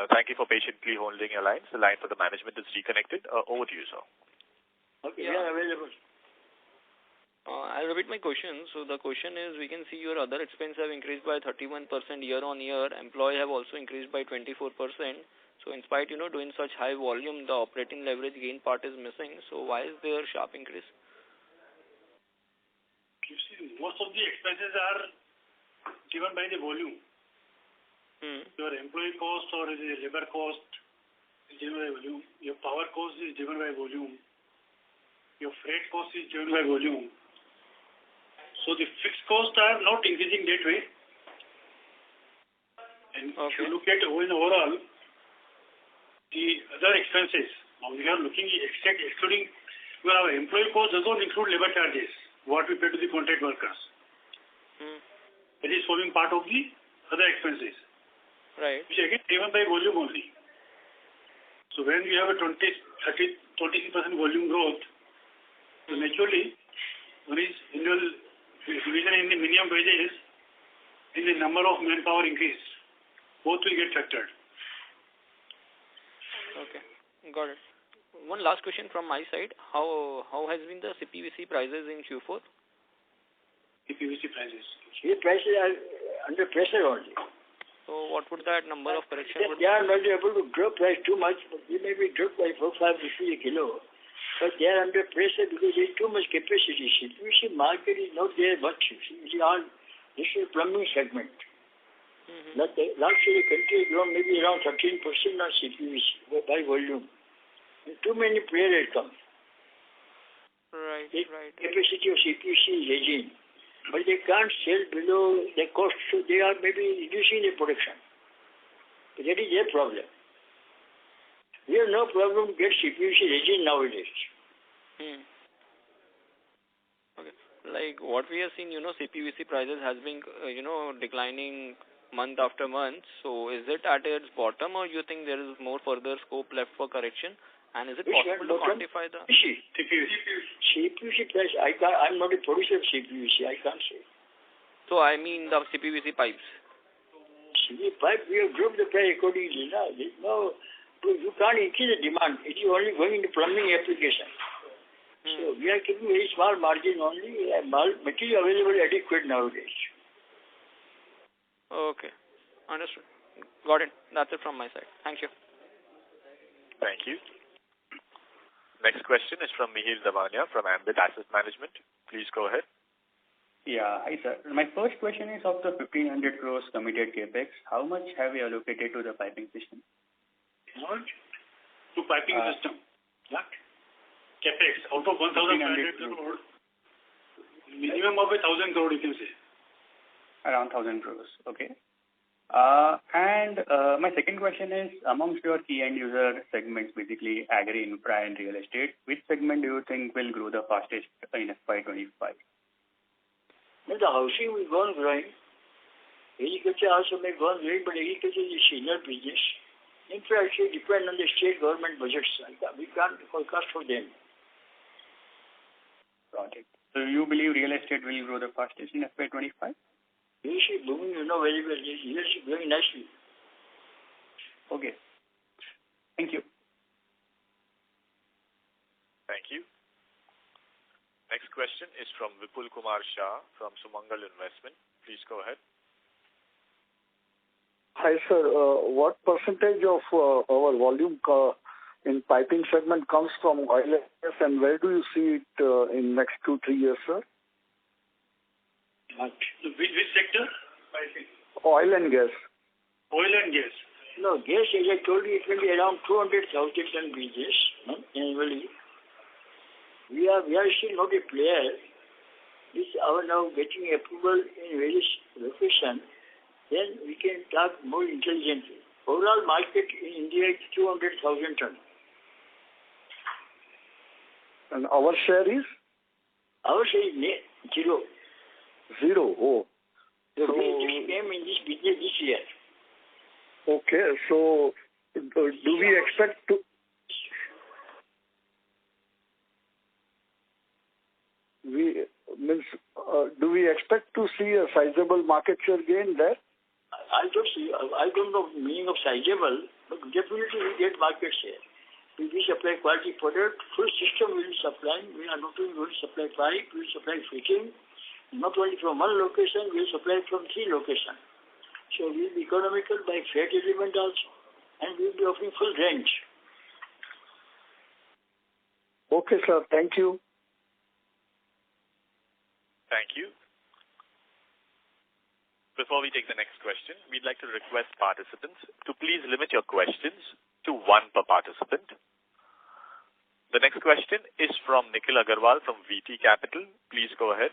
Thank you for patiently holding your lines. The line for the management is reconnected. Over to you, sir. Okay, yeah, available. I'll repeat my question. So the question is, we can see your other expenses have increased by 31% year on year. Employee have also increased by 24%. So in spite, doing such high volume, the operating leverage gain part is missing. So why is there sharp increase? You see, most of the expenses are given by the volume. Your employee cost or the labor cost is driven by volume. Your power cost is driven by volume. Your freight cost is driven by volume. So the fixed costs are not increasing that way. And if you look at overall, the other expenses, now we are looking at excluding, well, our employee cost does not include labor charges, what we pay to the contract workers. It is forming part of the other expenses. Right. Which again driven by volume only. So when we have a 26% volume growth, so naturally, one is annual division in the minimum wages, in the number of manpower increase. Both will get factored. Okay, got it. One last question from my side. How has been the CPVC prices in Q4? CPVC prices. CPVC prices are under pressure only. So what would that number of correction They are not able to drop price too much, but they may be dropped by 4-5 rupees a kilo. But they are under pressure because there is too much capacity. CPVC market is not there much. It is all this is plumbing segment. Last year the country grown maybe around 13% on CPVC by volume. And too many players come. Right. capacity of CPVC resin, but they can't sell below the cost, so they are maybe reducing the production. But that is their problem. We have no problem to get CPVC resin nowadays. Okay. Like what we have seen, CPVC prices has been, declining month after month. So is it at its bottom, or you think there is more further scope left for correction? And is it possible to quantify the CPVC price? I'm not a producer of CPVC. I can't say. So I mean the CPVC pipes. CPVC pipe, we have dropped the price accordingly. No, you can't increase the demand. It is only going into plumbing application. So we are keeping very small margin only. Material available adequate nowadays. Okay, understood. Got it. That's it from my side. Thank you. Thank you. Next question is from Mihir Davania from Ambit Asset Management. Please go ahead. Yeah, hi sir. My first question is of the 1,500 crores committed capex. How much have you allocated to the piping system? What? To piping system. What? Capex out of 1,500 crores. Minimum of 1,000 crore you can say. Around 1,000 crores. Okay. And my second question is, amongst your key end user segments, basically agri, infra and real estate, which segment do you think will grow the fastest in FY25? The housing will go on growing. Agriculture also may go on growing, but agriculture is a seasonal business. Infra actually depend on the state government budgets. We can't forecast for them. Got it. So you believe real estate will grow the fastest in FY25? Real estate booming, very well. Real estate growing nicely. Okay. Thank you. Thank you. Next question is from Vipul Kumar Shah from Sumangal Investment. Please go ahead. Hi, sir. What percentage of our volume in piping segment comes from oil and gas, and where do you see it in next 2-3 years, sir? Which sector? Piping. Oil and gas. Oil and gas. No, gas, as I told you, it will be around 200,000 ton business annually. We are still not a player. This our now getting approval in various locations. Then we can talk more intelligently. Overall market in India is 200,000 ton. And our share is? Our share is zero. Zero. Oh. So we came in this business this year. Okay. So do we expect to? Do we expect to see a sizable market share gain there? I don't know the meaning of sizable, but definitely we get market share. We supply quality product, full system we will supply. We are not only going to supply pipe, we will supply fitting. Not only from one location, we will supply from 3 locations. So we will be economical by freight element also, and we will be offering full range. Okay, sir. Thank you. Thank you. Before we take the next question, we'd like to request participants to please limit your questions to 1 per participant. The next question is from Nikhil Agarwal from VT Capital. Please go ahead.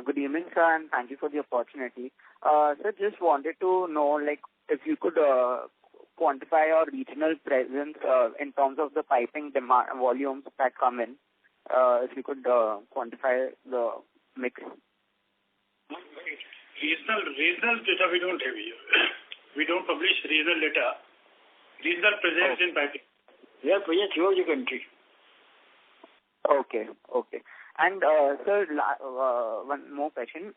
Good evening, sir, and thank you for the opportunity. Sir, just wanted to know, if you could quantify your regional presence in terms of the piping demand volumes that come in. If you could quantify the mix. Regional data we don't have here. We don't publish regional data. Regional presence in piping. We are present throughout the country. Okay. And sir, one more question.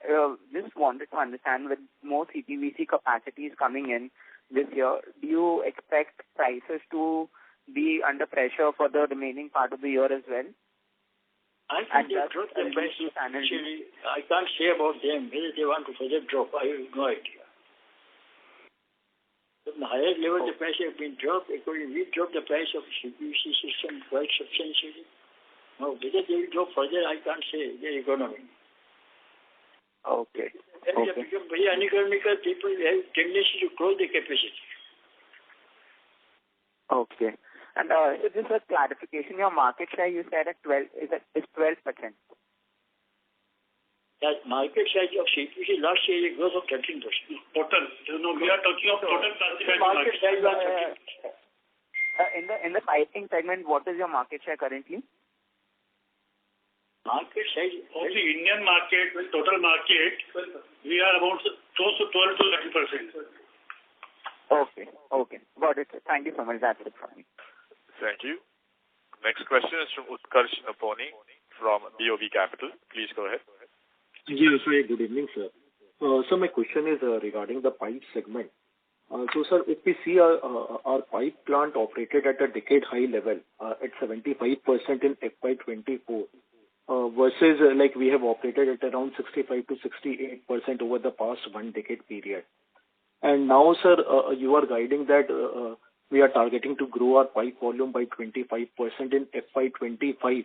Just wanted to understand, with more CPVC capacities coming in this year, do you expect prices to be under pressure for the remaining part of the year as well? I think they dropped the price. Actually, I can't say about them whether they want to further drop. I have no idea. From the higher level, the price has been dropped. According, we dropped the price of CPVC system quite substantially. Now, whether they will drop further, I can't say. Their economy. Okay. When they become very uneconomical, people have tendency to close the capacity. Okay. And just a clarification, your market share you said at 12 is 12%. That market size of CPC last year is a growth of 13%. Total. No, we are talking of total plastic market size was 13%. In the piping segment, what is your market share currently? Market size of the Indian market, total market, we are about close to 12 to 13%. Okay. Got it. Thank you so much. That's it from me. Thank you. Next question is from Utkarsh Naponi from BOB Capital. Please go ahead. Yes, hi. Good evening, sir. So my question is regarding the pipe segment. So, sir, if we see our pipe plant operated at a decade high level at 75% in FY24 versus like we have operated at around 65 to 68% over the past 1 decade period. And now, sir, you are guiding that we are targeting to grow our pipe volume by 25% in FY25.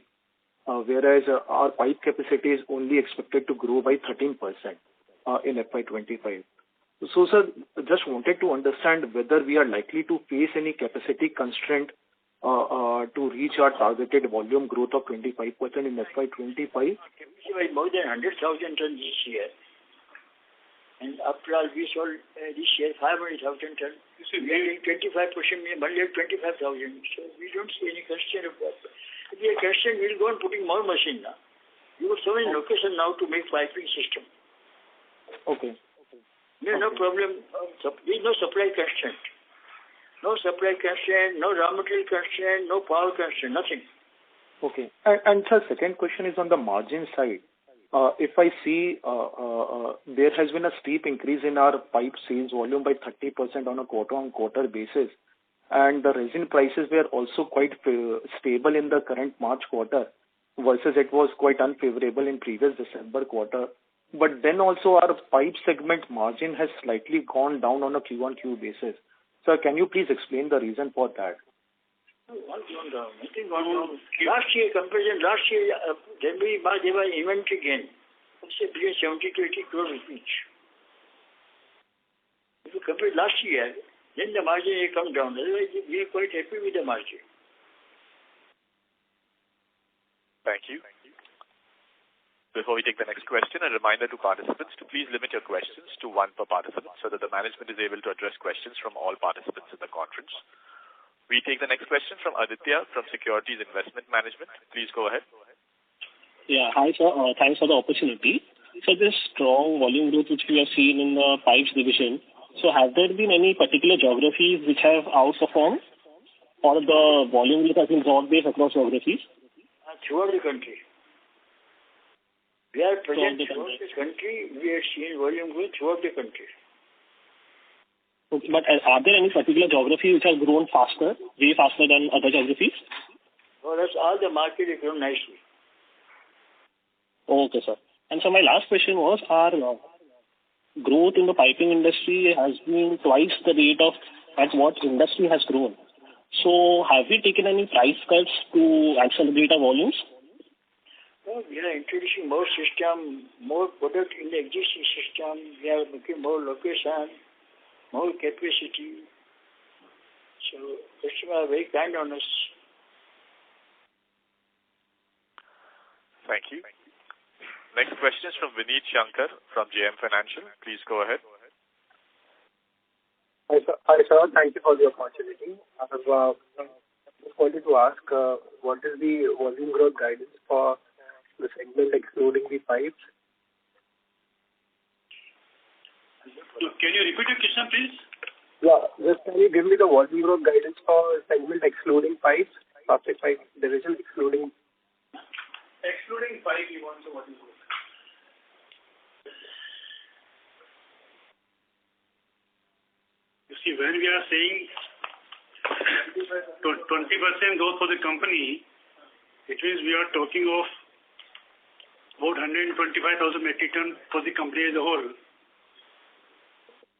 Whereas our pipe capacity is only expected to grow by 13% in FY25. So, sir, just wanted to understand whether we are likely to face any capacity constraint to reach our targeted volume growth of 25% in FY25. More than 100,000 tons this year. And after all, we sold this year 500,000 tons. We are in 25%, we are 25,000. So we don't see any question of that. If we are question, we'll go on putting more machine now. You have so many locations now to make piping system. Okay. There's no problem. There's no supply constraint. No supply constraint, no raw material constraint, no power constraint, nothing. Okay. And sir, second question is on the margin side. If I see there has been a steep increase in our pipe sales volume by 30% on a quarter-on-quarter basis, and the resin prices were also quite stable in the current March quarter versus it was quite unfavorable in previous December quarter. But then also our pipe segment margin has slightly gone down on a Q-on-Q basis. Sir, can you please explain the reason for that? Nothing gone down. Last year, January, March, there was inventory gain. Between 70 to 80 crore rupees. If you compare last year, then the margin will come down. Otherwise, we are quite happy with the margin. Thank you. Before we take the next question, a reminder to participants to please limit your questions to one per participant so that the management is able to address questions from all participants in the conference. We take the next question from Aditya from Securities Investment Management. Please go ahead. Yeah, hi sir. Thanks for the opportunity. So this strong volume growth which we have seen in the pipes division, so have there been any particular geographies which have outperformed, or the volume growth has been broad-based across geographies? Throughout the country. We are present throughout the country. We are seeing volume growth throughout the country. Okay, but are there any particular geographies which have grown faster, way faster than other geographies? No, that's all the market has grown nicely. Okay, sir. And so my last question was, our growth in the piping industry has been twice the rate of at what industry has grown. So have we taken any price cuts to accelerate our volumes? No, we are introducing more system, more product in the existing system. We are making more location, more capacity. So customers are very kind on us. Thank you. Next question is from Vineet Shankar from JM Financial. Please go ahead. Hi, sir. Thank you for the opportunity. I have just wanted to ask, what is the volume growth guidance for the segment excluding the pipes? Can you repeat your question, please? Yeah, just can you give me the volume growth guidance for segment excluding pipes, plastic pipe division excluding? Excluding pipe, you want the volume growth. You see, when we are saying 20% growth for the company, it means we are talking of about 125,000 metric ton for the company as a whole.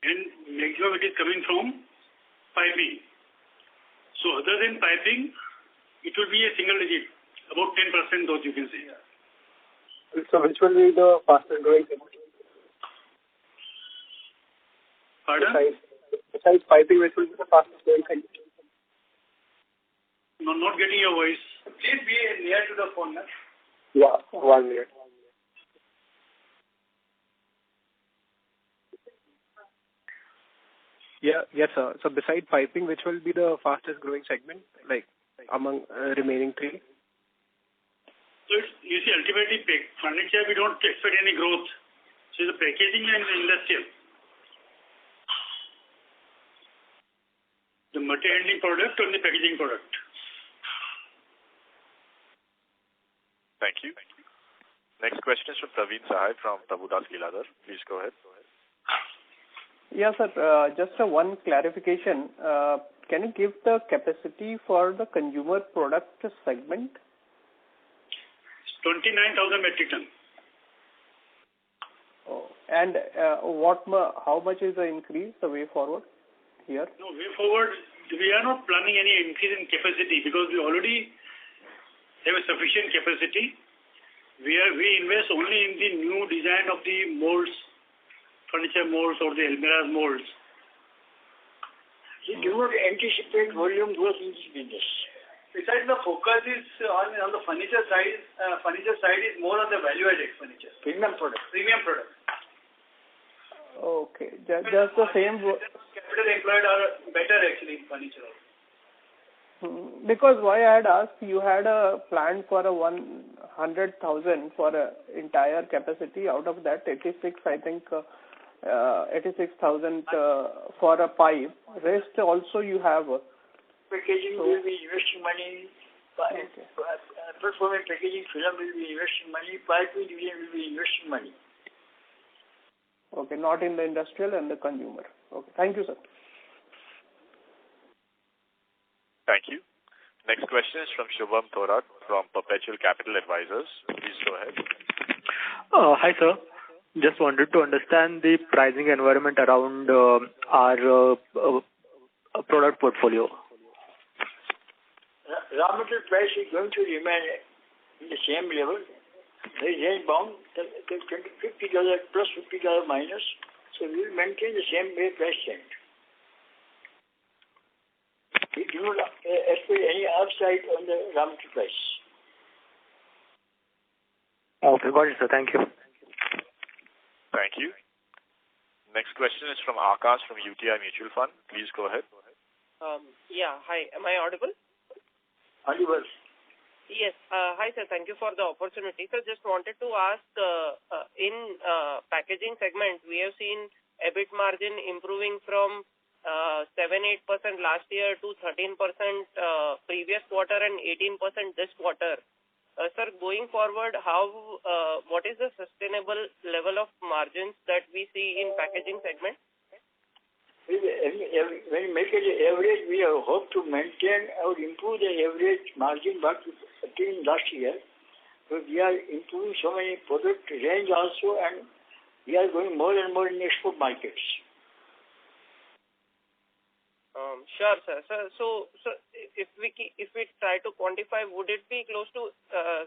And maximum it is coming from piping. So other than piping, it will be a single digit, about 10% growth you can say. So which will be the fastest growing segment? Pardon? Besides piping, which will be the fastest growing segment? not getting your voice. Please be near to the phone. Yeah, 1 minute. Yeah, yes, sir. So beside piping, which will be the fastest growing segment, like among remaining three? So you see, ultimately, furniture, we don't expect any growth. So the packaging and the industrial. The material handling product or the packaging product. Thank you. Next question is from Praveen Sahai from Prabhudas Lilladher. Please go ahead. Yes, sir. Just one clarification. Can you give the capacity for the consumer product segment? 29,000 metric ton. Oh, and how much is the increase the way forward here? No, way forward, we are not planning any increase in capacity because we already have a sufficient capacity. We invest only in the new design of the molds, furniture molds or the Almirah molds. We do not anticipate volume growth in this business. Besides, the focus is on the furniture side. Furniture side is more on the value-added furniture. Premium product. Premium product. Okay. Just the same. Capital employed are better actually in furniture. Because why I had asked, you had a plan for a 100,000 for a entire capacity. Out of that, 86,000 for a pipe. Rest also you have. Packaging will be investing money. Performance packaging film will be investing money. Piping division will be investing money. Okay, not in the industrial and the consumer. Okay, thank you, sir. Thank you. Next question is from Shubham Thorat from Perpetual Capital Advisors. Please go ahead. Hi, sir. Just wanted to understand the pricing environment around our product portfolio. Raw material price is going to remain in the same level. There is range bound, $50 plus $50 minus. So we will maintain the same way price trend. We do not expect any upside on the raw material price. Okay, got it, sir. Thank you. Thank you. Next question is from Akash from UTI Mutual Fund. Please go ahead. Yeah, hi. Am I audible? Audible. Yes. Hi, sir. Thank you for the opportunity. Sir, just wanted to ask, in packaging segment, we have seen EBIT margin improving from 7-8% last year to 13% previous quarter and 18% this quarter. Sir, going forward, what is the sustainable level of margins that we see in packaging segment? When we make it average, we hope to maintain or improve the average margin back to last year. So we are improving so many product range also, and we are going more and more in export markets. Sure, sir. So if we try to quantify, would it be close to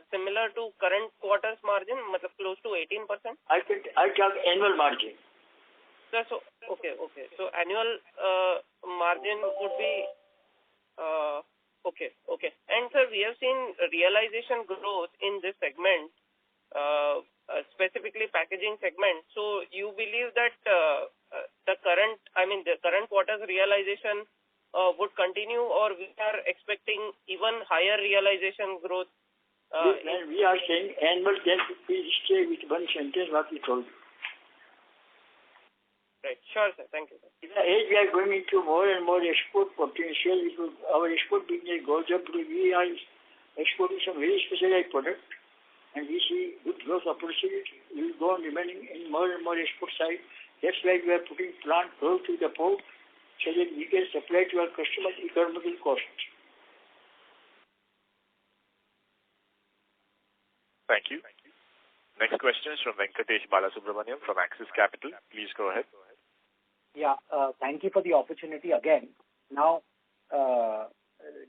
similar to current quarter's margin, close to 18%? I talk annual margin. Sir, okay. So annual margin would be okay. And sir, we have seen realization growth in this segment, specifically packaging segment. So you believe that the current quarter's realization would continue, or we are expecting even higher realization growth? We are saying annual, then we stay with one sentence what we told you. Right. Sure, sir. Thank you, sir. As we are going into more and more export potential, our export business goes up. We are exporting some very specialized product, and we see good growth opportunity. We will go on remaining in more and more export side. That's why we are putting plant close to the port so that we can supply to our customers economical cost. Thank you. Next question is from Venkatesh Balasubramaniam from Axis Capital. Please go ahead. Yeah, thank you for the opportunity again. Now,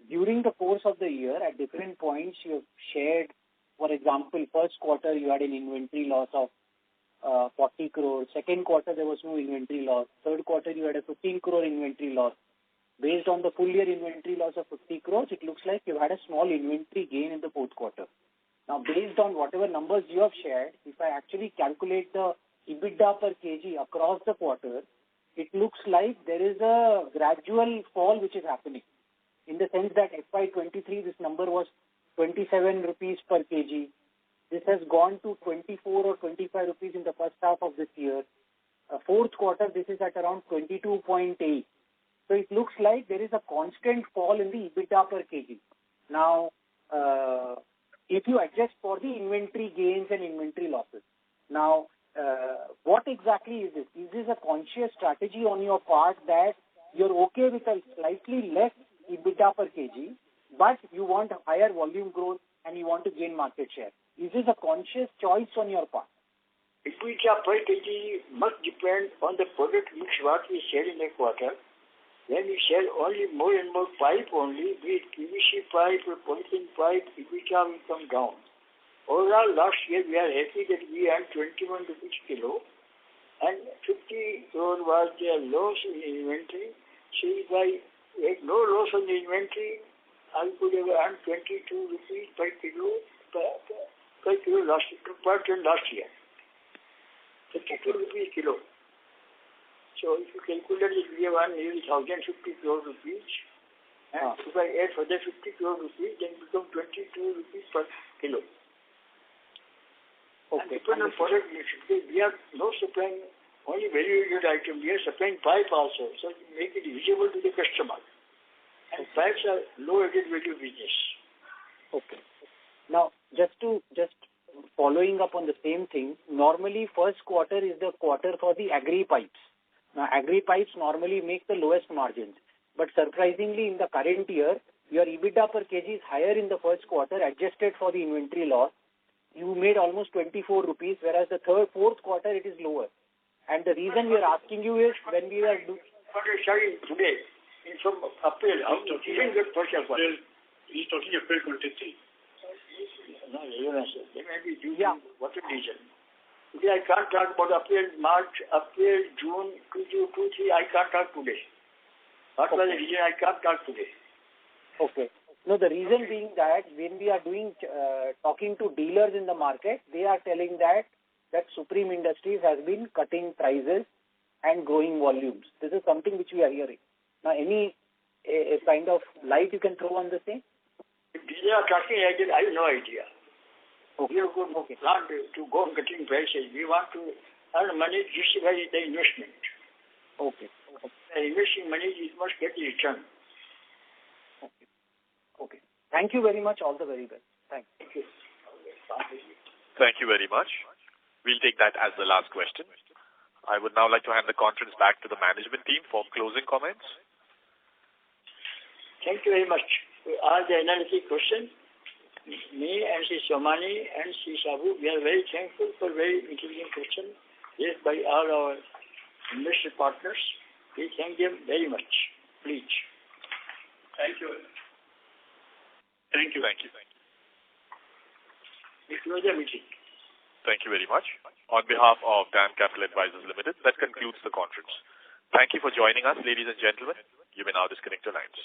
during the course of the year, at different points, you have shared, for example, first quarter you had an inventory loss of 40 crore. Second quarter there was no inventory loss. Third quarter you had a 15 crore inventory loss. based on the full year inventory loss of 50 crores, it looks like you had a small inventory gain in the fourth quarter. Now, based on whatever numbers you have shared, if I actually calculate the EBITDA per kg across the quarter, it looks like there is a gradual fall which is happening. In the sense that FY23, this number was 27 rupees per kg. This has gone to 24 or 25 rupees in the first half of this year. Fourth quarter, this is at around 22.8. So it looks like there is a constant fall in the EBITDA per kg. Now, if you adjust for the inventory gains and inventory losses. Now, what exactly is this? Is this a conscious strategy on your part that you're okay with a slightly less EBITDA per kg, but you want higher volume growth and you want to gain market share? Is this a conscious choice on your part? EBITDA per kg must depend on the product mix what we sell in a quarter. When we sell only more and more pipe only, be it PVC pipe or polythene pipe, EBITDA will come down. Overall, last year we are happy that we earned 21 rupees kilo and 50 crore was their loss in inventory. So if I had no loss on the inventory, I could have earned 22 rupees per kilo per kilo per ton last year. 52 rupees kilo. So if you calculate it, we have earned nearly 1,050 crore rupees. And if I add further 50 crore rupees, then it becomes 22 rupees per kilo. Okay. And depending on product mix, we are not supplying only value-added items. We are supplying pipe also, so we make it visible to the customer. And pipes are low-added value business. Okay. Now, just following up on the same thing, normally first quarter is the quarter for the agri pipes. Now, agri pipes normally make the lowest margins. But surprisingly, in the current year, your EBITDA per kg is higher in the first quarter, adjusted for the inventory loss. You made almost 24 rupees, whereas the fourth quarter, it is lower. And the reason we are asking you is when we are doing... What is showing today, in some April, he's talking April 23. No, they may be due to water reason. Today I can't talk about April, March, April, June, 2, 3, I can't talk today. What was the reason I can't talk today? Okay. No, the reason being that when we are talking to dealers in the market, they are telling that Supreme Industries has been cutting prices and growing volumes. This is something which we are hearing. Now, any kind of light you can throw on the same? If they are talking like that, I have no idea. Okay. We have got plan to go on cutting prices. We want to earn money, justify the investment. Okay. Investing money, it must get the return. Okay. Thank you very much. All the very best. Thank you. Thank you very much. We'll take that as the last question. I would now like to hand the conference back to the management team for closing comments. Thank you very much for all the analytic questions. Me and Sri Somani and Sri Sabu, we are very thankful for very intelligent questions raised by all our investor partners. We thank them very much. Please. Thank you. Thank you. We close the meeting. Thank you very much. On behalf of DAM Capital Advisors Limited, that concludes the conference. Thank you for joining us, ladies and gentlemen. You may now disconnect your lines.